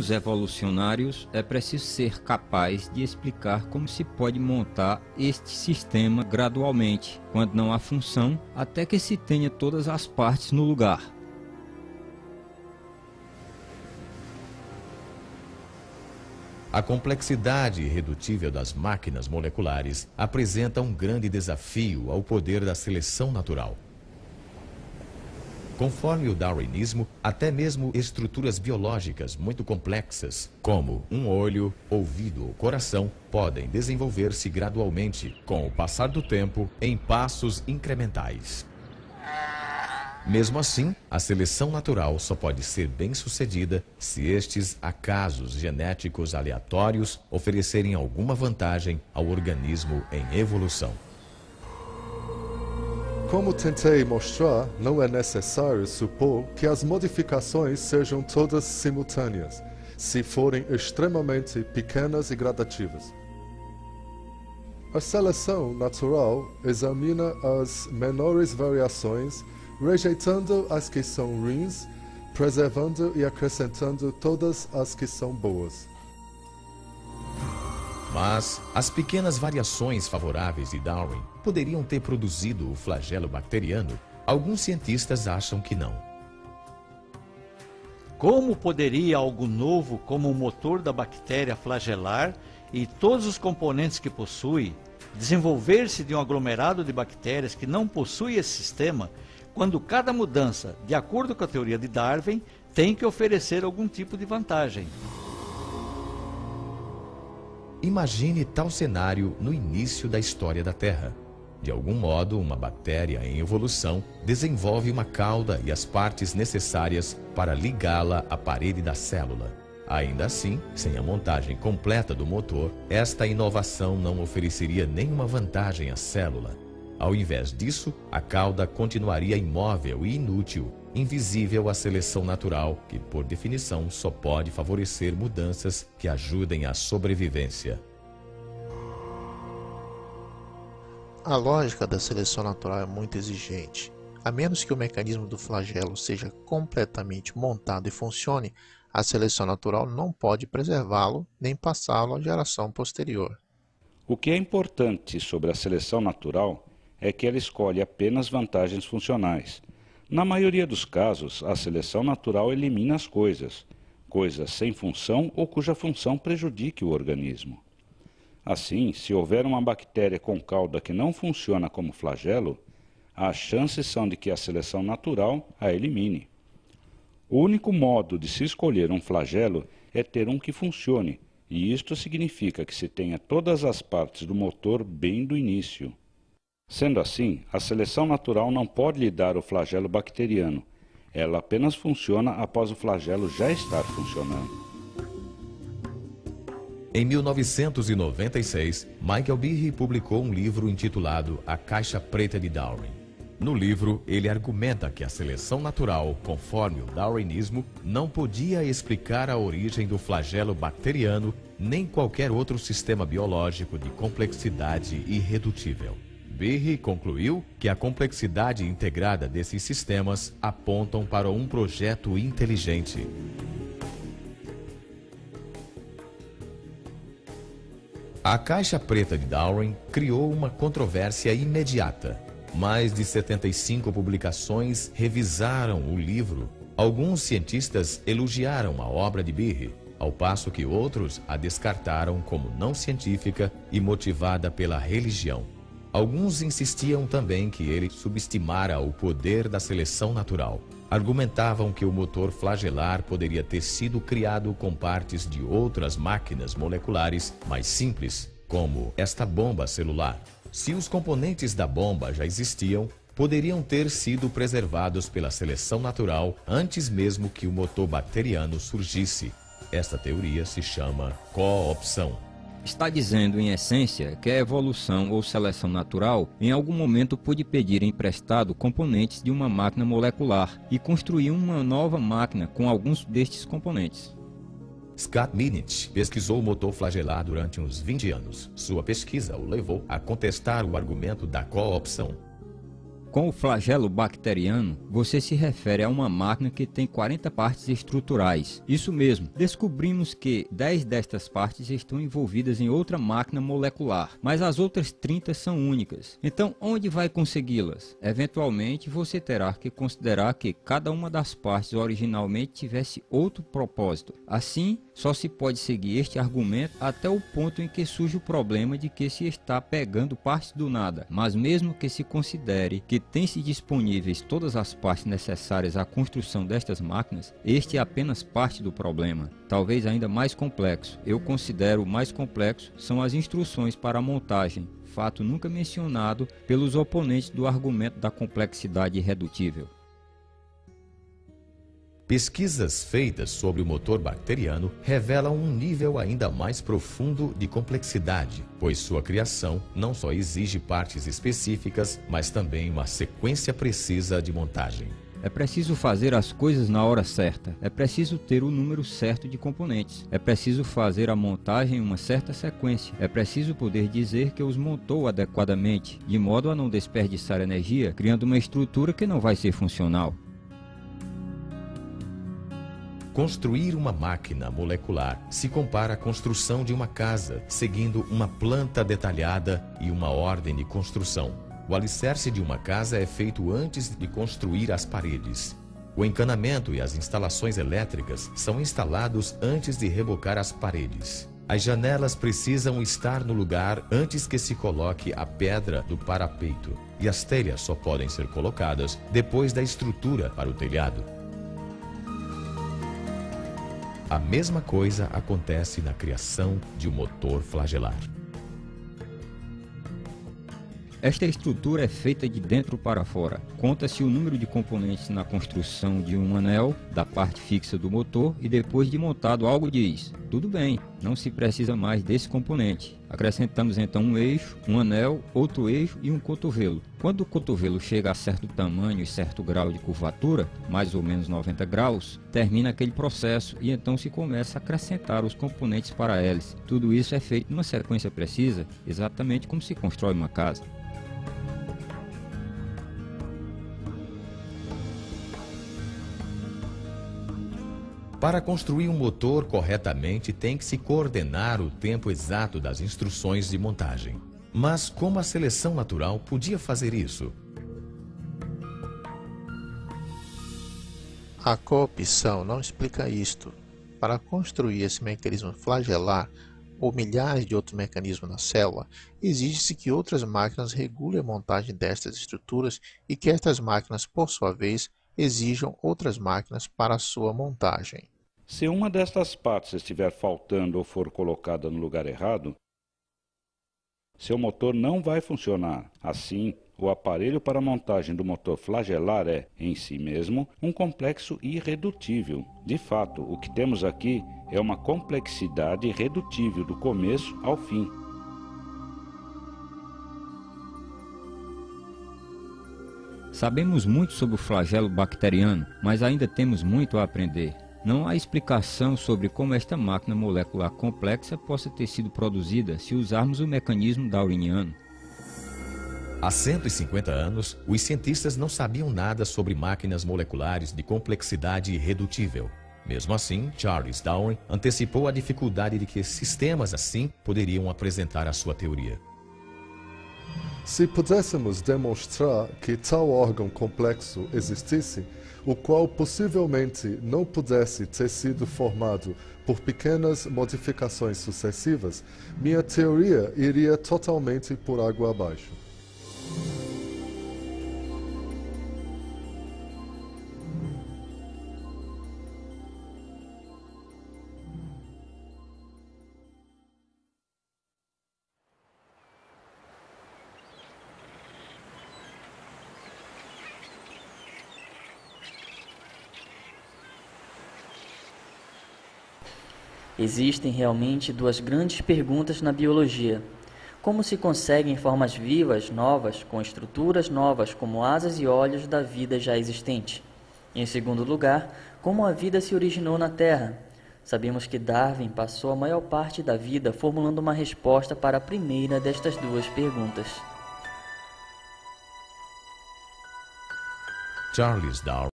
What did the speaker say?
termos evolucionários, é preciso ser capaz de explicar como se pode montar este sistema gradualmente, quando não há função, até que se tenha todas as partes no lugar. A complexidade irredutível das máquinas moleculares apresenta um grande desafio ao poder da seleção natural. Conforme o darwinismo, até mesmo estruturas biológicas muito complexas, como um olho, ouvido ou coração, podem desenvolver-se gradualmente, com o passar do tempo, em passos incrementais. Mesmo assim, a seleção natural só pode ser bem-sucedida se estes acasos genéticos aleatórios oferecerem alguma vantagem ao organismo em evolução. Como tentei mostrar, não é necessário supor que as modificações sejam todas simultâneas, se forem extremamente pequenas e gradativas. A seleção natural examina as menores variações, rejeitando as que são ruins, preservando e acrescentando todas as que são boas. Mas as pequenas variações favoráveis de Darwin poderiam ter produzido o flagelo bacteriano? Alguns cientistas acham que não. Como poderia algo novo como o motor da bactéria flagelar e todos os componentes que possui desenvolver-se de um aglomerado de bactérias que não possui esse sistema, quando cada mudança, de acordo com a teoria de Darwin, tem que oferecer algum tipo de vantagem? Imagine tal cenário no início da história da Terra. De algum modo, uma bactéria em evolução desenvolve uma cauda e as partes necessárias para ligá-la à parede da célula. Ainda assim, sem a montagem completa do motor, esta inovação não ofereceria nenhuma vantagem à célula. Ao invés disso, a cauda continuaria imóvel e inútil, invisível à seleção natural, que, por definição, só pode favorecer mudanças que ajudem à sobrevivência. A lógica da seleção natural é muito exigente. A menos que o mecanismo do flagelo seja completamente montado e funcione, a seleção natural não pode preservá-lo nem passá-lo à geração posterior. O que é importante sobre a seleção natural é que ela escolhe apenas vantagens funcionais. Na maioria dos casos, a seleção natural elimina as coisas sem função ou cuja função prejudique o organismo. Assim, se houver uma bactéria com cauda que não funciona como flagelo, as chances são de que a seleção natural a elimine. O único modo de se escolher um flagelo é ter um que funcione, e isto significa que se tenha todas as partes do motor bem do início. Sendo assim, a seleção natural não pode lhe dar o flagelo bacteriano. Ela apenas funciona após o flagelo já estar funcionando. Em 1996, Michael Behe publicou um livro intitulado A Caixa Preta de Darwin. No livro, ele argumenta que a seleção natural, conforme o darwinismo, não podia explicar a origem do flagelo bacteriano nem qualquer outro sistema biológico de complexidade irredutível. Behe concluiu que a complexidade integrada desses sistemas apontam para um projeto inteligente. A Caixa Preta de Darwin criou uma controvérsia imediata. Mais de 75 publicações revisaram o livro. Alguns cientistas elogiaram a obra de Behe, ao passo que outros a descartaram como não científica e motivada pela religião. Alguns insistiam também que ele subestimara o poder da seleção natural. Argumentavam que o motor flagelar poderia ter sido criado com partes de outras máquinas moleculares mais simples, como esta bomba celular. Se os componentes da bomba já existiam, poderiam ter sido preservados pela seleção natural antes mesmo que o motor bacteriano surgisse. Esta teoria se chama coopção. Está dizendo, em essência, que a evolução ou seleção natural em algum momento pôde pedir emprestado componentes de uma máquina molecular e construir uma nova máquina com alguns destes componentes. Scott Minich pesquisou o motor flagelar durante uns 20 anos. Sua pesquisa o levou a contestar o argumento da coopção. Com o flagelo bacteriano, você se refere a uma máquina que tem 40 partes estruturais. Isso mesmo, descobrimos que 10 destas partes estão envolvidas em outra máquina molecular, mas as outras 30 são únicas. Então, onde vai consegui-las? Eventualmente, você terá que considerar que cada uma das partes originalmente tivesse outro propósito. Assim, só se pode seguir este argumento até o ponto em que surge o problema de que se está pegando partes do nada. Mas mesmo que se considere que tem-se disponíveis todas as partes necessárias à construção destas máquinas, este é apenas parte do problema, talvez ainda mais complexo. Eu considero o mais complexo são as instruções para a montagem, fato nunca mencionado pelos oponentes do argumento da complexidade irredutível. Pesquisas feitas sobre o motor bacteriano revelam um nível ainda mais profundo de complexidade, pois sua criação não só exige partes específicas, mas também uma sequência precisa de montagem. É preciso fazer as coisas na hora certa, é preciso ter o número certo de componentes, é preciso fazer a montagem em uma certa sequência, é preciso poder dizer que os montou adequadamente, de modo a não desperdiçar energia, criando uma estrutura que não vai ser funcional. Construir uma máquina molecular se compara à construção de uma casa, seguindo uma planta detalhada e uma ordem de construção. O alicerce de uma casa é feito antes de construir as paredes. O encanamento e as instalações elétricas são instalados antes de rebocar as paredes. As janelas precisam estar no lugar antes que se coloque a pedra do parapeito, e as telhas só podem ser colocadas depois da estrutura para o telhado. A mesma coisa acontece na criação de um motor flagelar. Esta estrutura é feita de dentro para fora. Conta-se o número de componentes na construção de um anel, da parte fixa do motor, e depois de montado algo diz: tudo bem, não se precisa mais desse componente. Acrescentamos então um eixo, um anel, outro eixo e um cotovelo. Quando o cotovelo chega a certo tamanho e certo grau de curvatura, mais ou menos 90 graus, termina aquele processo e então se começa a acrescentar os componentes para a hélice. Tudo isso é feito numa sequência precisa, exatamente como se constrói uma casa. Para construir um motor corretamente, tem que se coordenar o tempo exato das instruções de montagem. Mas como a seleção natural podia fazer isso? A coopção não explica isto. Para construir esse mecanismo flagelar, ou milhares de outros mecanismos na célula, exige-se que outras máquinas regulem a montagem destas estruturas e que estas máquinas, por sua vez, exijam outras máquinas para a sua montagem. Se uma destas partes estiver faltando ou for colocada no lugar errado, seu motor não vai funcionar. Assim, o aparelho para a montagem do motor flagelar é, em si mesmo, um complexo irredutível. De fato, o que temos aqui é uma complexidade irredutível do começo ao fim. Sabemos muito sobre o flagelo bacteriano, mas ainda temos muito a aprender. Não há explicação sobre como esta máquina molecular complexa possa ter sido produzida se usarmos o mecanismo darwiniano. Há 150 anos, os cientistas não sabiam nada sobre máquinas moleculares de complexidade irredutível. Mesmo assim, Charles Darwin antecipou a dificuldade de que sistemas assim poderiam apresentar a sua teoria. Se pudéssemos demonstrar que tal órgão complexo existisse, o qual possivelmente não pudesse ter sido formado por pequenas modificações sucessivas, minha teoria iria totalmente por água abaixo. Existem realmente duas grandes perguntas na biologia. Como se conseguem formas vivas novas, com estruturas novas como asas e olhos da vida já existente? Em segundo lugar, como a vida se originou na Terra? Sabemos que Darwin passou a maior parte da vida formulando uma resposta para a primeira destas duas perguntas. Charles Darwin.